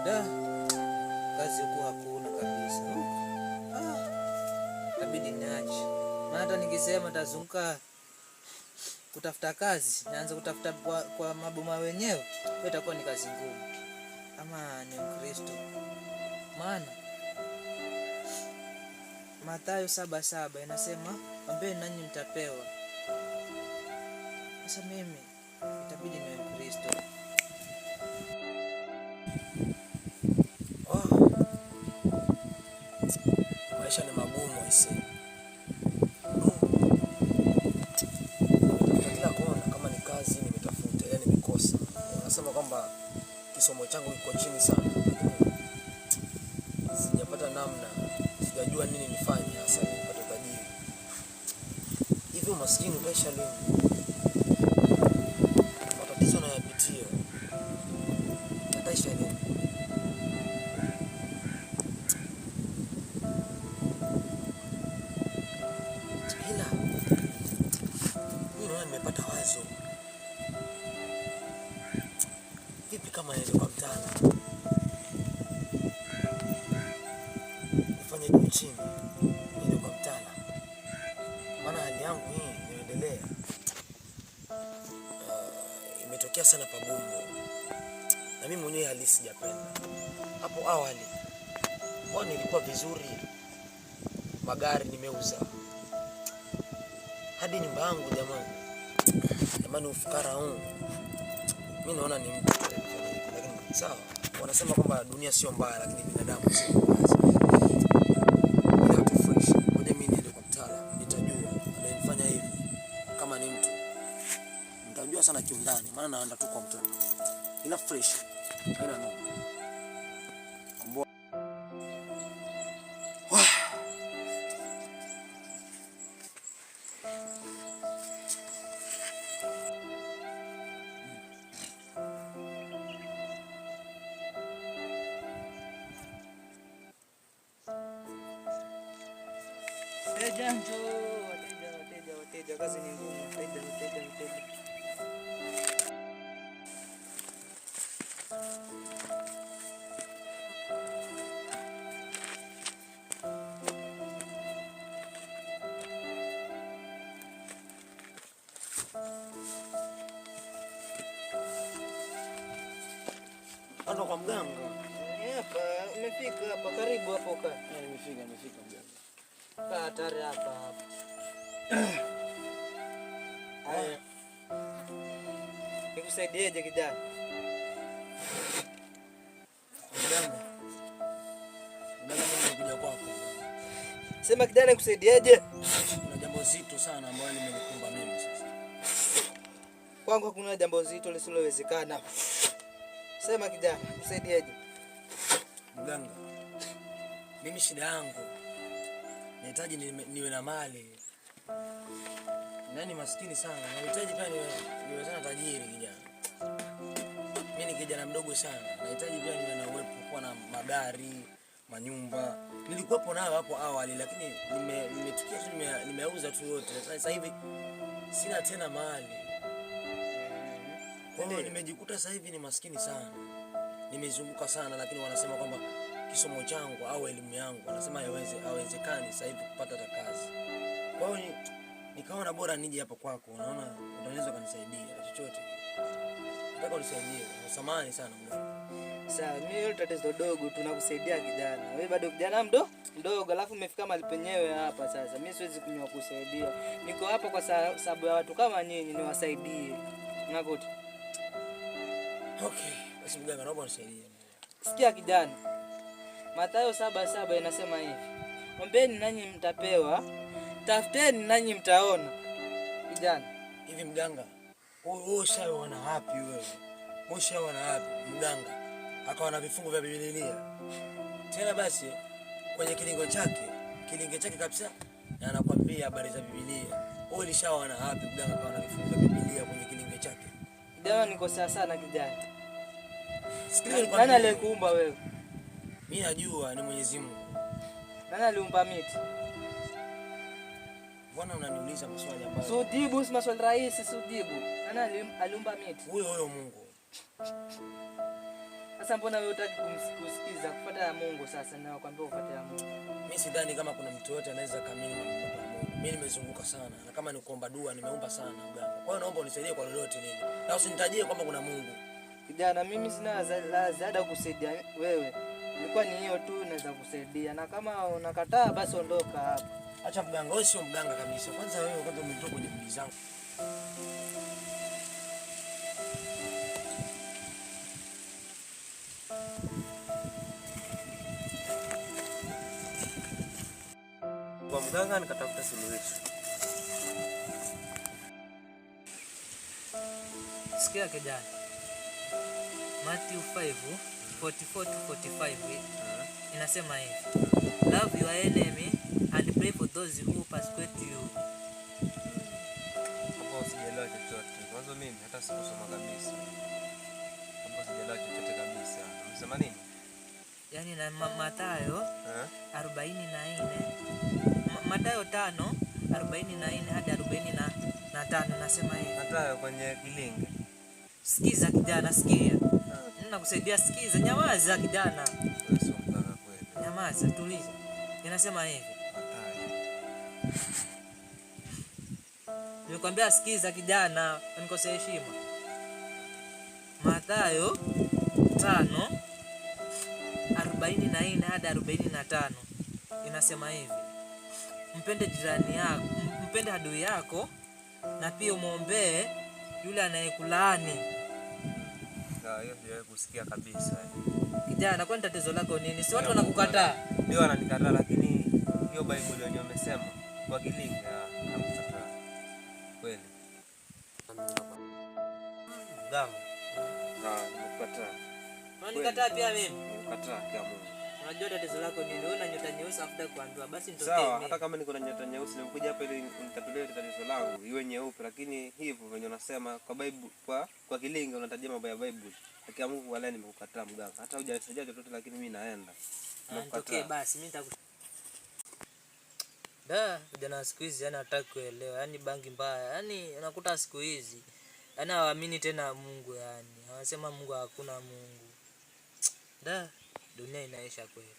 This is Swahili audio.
Da, kazi huku hakuna kabisa. Itabidi niache. Maana hata nikisema tazunguka kutafuta kazi, naanza kutafuta kwa maboma wenyewe, hiyo itakuwa ni kazi ngumu. Ama ni Mkristo. Maana Mathayo 7:7 inasema, ombeni nanyi mtapewa. Sasa mimi itabidi niwe Mkristo. Maisha ni magumu isi. Kila kona kama ni kazi nimetafuta, yani nimekosa. Wanasema kwamba kisomo changu kiko chini sana. Sijapata namna, sijajua nini nifanye hasa nipate tajiri. Hivi umaskini utaisha lini? Matatizo nayapitia. Yataisha lini? Nimepata wazo. Vipi kama niende kwa mtaala? Nifanye juu chini, niende kwa mtaala. Maana hali yangu hii inaendelea. Imetokea sana pagumu. Na mimi mwenyewe hali sijapenda. Hapo awali, nilikuwa vizuri. Magari nimeuza. Hadi nyumba yangu jamani. Jamani ufukara huu. Mimi naona ni mtu lakini sawa. Wanasema kwamba dunia sio mbaya lakini binadamu sio mbaya. Ila tufresh. Ngoja mimi niende kwa mtaala, nitajua anayefanya hivi kama ni mtu. Nitajua sana kiundani maana naenda tu kwa mtaala. Ila fresh. Haina noma. Wateja, kazi ni ngumu. Wateja. Ando kwa mganga. Hapa, umefika hapa karibu hapo ka. Nimefika mganga. Kaa tayari hapa. Haya. Nikusaidieje kijana? Mganga. Mimi nimekuja kwako. Sema kijana nikusaidieje? Kuna jambo zito sana ambalo limenikumba mimi sasa. Kwangu hakuna jambo zito lisilowezekana. Sema kijana, nikusaidieje? Mganga. Mimi shida yangu nahitaji niwe na mali. Nani maskini sana. Nahitaji pia niwe sana tajiri kijana. Mimi ni kijana mdogo sana. Nahitaji pia niwe na uwepo kwa na magari, manyumba. Nilikuwepo nayo hapo awali lakini nimetukia tu nimeuza tu yote. Sasa hivi sina tena mali. Kwa hiyo nimejikuta sasa hivi ni maskini sana. Nimezunguka sana lakini wanasema kwamba kisomo changu au elimu yangu wanasema haiwezekani sasa hivi kupata hata kazi. Kwa hiyo nikaona bora nije hapa kwako. Unaona unaweza kunisaidia chochote. Nataka unisaidie. Samahani sana mwana. Sawa, mimi hilo tatizo dogo tunakusaidia kijana. Wewe bado kijana mdogo alafu umefika mahali penyewe hapa sasa. Mimi siwezi kunywa kusaidia. Niko hapa kwa sababu ya watu kama nyinyi niwasaidie. Unakuta? Okay, basi mganga naomba unisaidie. Sikia kijana. Mathayo 7:7 inasema hivi. Ombeni nanyi mtapewa, tafuteni nanyi mtaona. Kijana, hivi mganga, wewe ushaona wapi wewe? Ushaona wapi mganga? Akawa na vifungu vya Biblia. Tena basi kwenye kilingo chake kabisa na anakuambia habari za Biblia. Wewe ulishaona wapi mganga akawa na vifungu vya Biblia kwenye kilingo chake? Kijana niko sawa sana kijana. Sikiliza, nani aliyekuumba wewe? Mimi najua ni Mwenyezi Mungu. Nani aliumba miti? Mbona unaniuliza maswali ambayo? Sujibu, si maswali rahisi, sujibu. Nani aliumba miti? Huyo Mungu. Sasa mbona wewe hutaki kusikiza kufuata ya Mungu sasa na nakwambia ufuate ya Mungu? Mimi sidhani kama kuna mtu yote anaweza kamili mambo ya Mungu. Mimi nimezunguka sana na kama ni kuomba dua nimeomba sana mganga. Kwa hiyo naomba unisaidie kwa lolote lile. Na usinitajie kwamba kuna Mungu. Kijana, mimi sina la ziada kusaidia wewe. Ilikuwa ni hiyo tu naweza kusaidia. Na kama unakataa basi ondoka hapa. Acha mganga, wewe sio mganga kabisa. Kwanza wewe kwanza umetoka kwenye mili zangu. Kwa mganga nikatafuta suluhisho. Sikia kijana. Matthew 5:44-45 inasema hivi. Love your enemy and pray for those who persecute you. Hapo sijaelewa chochote. Kwanza mimi hata sikusoma kabisa. Hapo sijaelewa chochote kabisa. Unasema nini? Yaani na Mathayo 44 Mathayo 5:44 hadi 45 nasema hivi. Hata kwenye kilinge. Sikiza kijana, sikia. Nakusaidia, sikiza. Nyamaza kijana. Wewe sio mganga kweli. Nyamaza, tuliza. Inasema hivi. Nimekwambia sikiza kijana, unikose heshima. Mathayo 5:44 hadi 45 inasema hivi. Mpende jirani yako, mpende adui yako na pia umuombee yule anayekulaani. Hiyo sijawahi kusikia kabisa. Kijana, kwani tatizo lako nini? Si watu wanakukataa? Ndio wananikataa, lakini hiyo Bible yenyewe wamesema kwa kilinge nakukataa. Kweli. Damu. Nimekukataa. Unanikataa pia mimi? Nimekukataa kwa Mungu. Unajua tatizo lako nini? Wewe una nyota nyeusi afuta kuambiwa basi nitokee Sawa, mimi. hata kama niko na nyota nyeusi nimekuja hapa ili nitatulie tatizo langu iwe nyeupe, lakini hivyo venye unasema kwa Bible kwa kilinge unatajia mambo ya Bible. Lakini Mungu wala nimekukataa mganga. Hata hujanisaidia chochote lakini mimi naenda. Nitokee basi mimi vijana siku hizi yani hataki kuelewa. Yaani bangi mbaya. Yaani unakuta siku hizi yaani hawaamini tena Mungu yani. Wanasema Mungu hakuna Mungu. Dunia inaisha kweli.